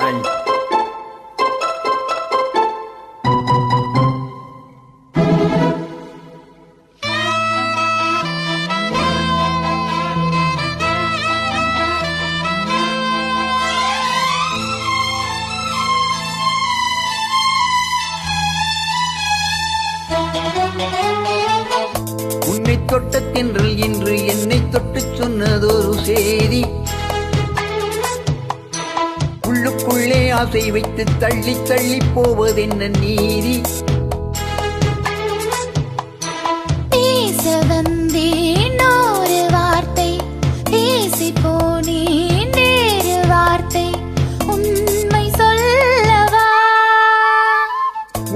உன்னை தொட்ட தென்றல் இன்று என்னை தொட்டு சொன்னதொரு செய்தி. உள்ளுக்குள்ளே ஆசை வைத்து தள்ளி தள்ளி போவதென்ன நீதி. பேச வந்தேன் ஒரு வார்த்தை, பேசி போனேன் வேறு வார்த்தை, உண்மை சொல்லவா?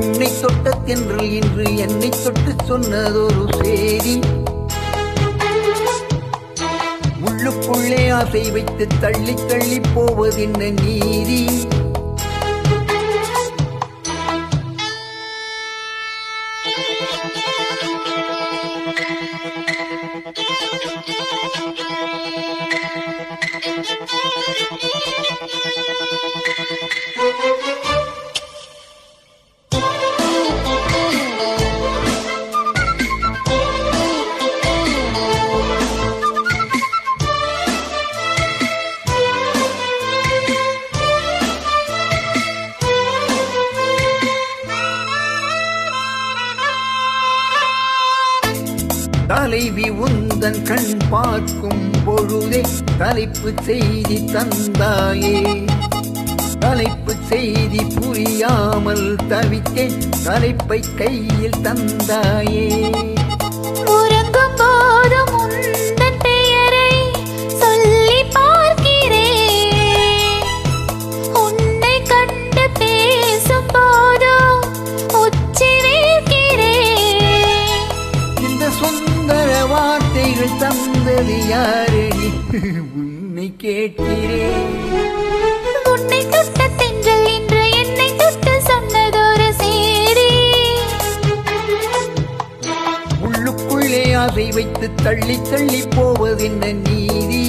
உன்னை தொட்ட தென்றல் இன்று என்னை தொட்டு சொன்னதொரு செய்தி. உள்ளுக்குள்ளே ஆசை வைத்து தள்ளி தள்ளி போவதென்ன நீதி. தலைவி உந்தன் கண் பார்க்கும் பொழுதே தலைப்பு செய்தி தந்தாயே. தலைப்பு செய்தி புரியாமல் தவித்தேன், தலைப்பை கையில் தந்தாயே. உறங்கும் போதும் உந்தன் பெயரை சொல்லி பார்க்கிறேன், உன்னை கண்டு பேசும் போதும் உச்சி வீழ்கிறேன். இந்த சுந்தர வார்த்தைகள் தந்தது யாரடி உன்னை கேட்கிறேன். உன்னை தொட்ட தென்றல் இன்று என்னை தொட்டு சொன்னதொரு செய்தி. உள்ளுக்குள்ளே ஆசை வைத்து தள்ளி தள்ளி போவதென்ன நீதி.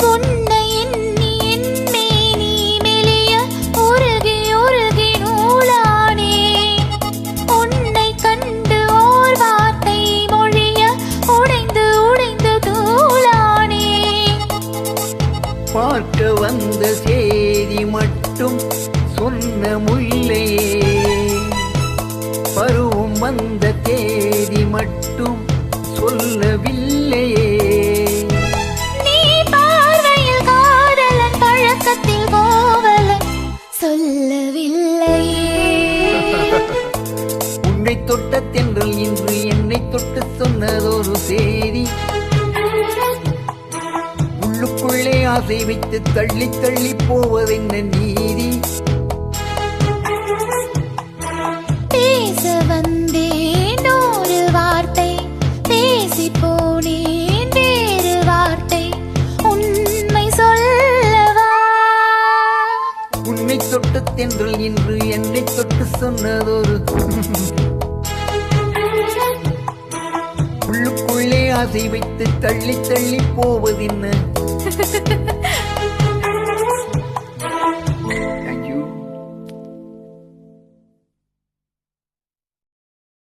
உன்னை எண்ணி எண்ணி நீ மெலிய உருகி உருகி நூலானே, உன்னை கண்டு ஓர் வார்த்தை மொழிய உடைந்து உடைந்து தூளானே. பார்க்க வந்த செய்தி மட்டும் சொன்ன முல்லையே, பருவம் வந்த தேதி மட்டும் சொல்லவில்லையே. நீ பார்வையில் காதலன், பழக்கத்தில் கோவலன் சொல்லவில்லையே. உன்னை தொட்ட தென்றல் இன்று என்னை தொட்டு சொன்னதொரு செய்தி. உள்ளுக்குள்ளே ஆசை வைத்து தள்ளி தள்ளி போவதென்ன நீதி. பேச வந்தேன் ஒரு வார்த்தை, பேசி போனேன் வேறு வார்த்தை, உண்மை சொல்லவா? உன்னை தொட்ட தென்றல் இன்று என்னை தொட்டு சொன்னதொரு உள்ளுக்குள்ளே ஆசை வைத்து தள்ளி தள்ளி போவதென்ன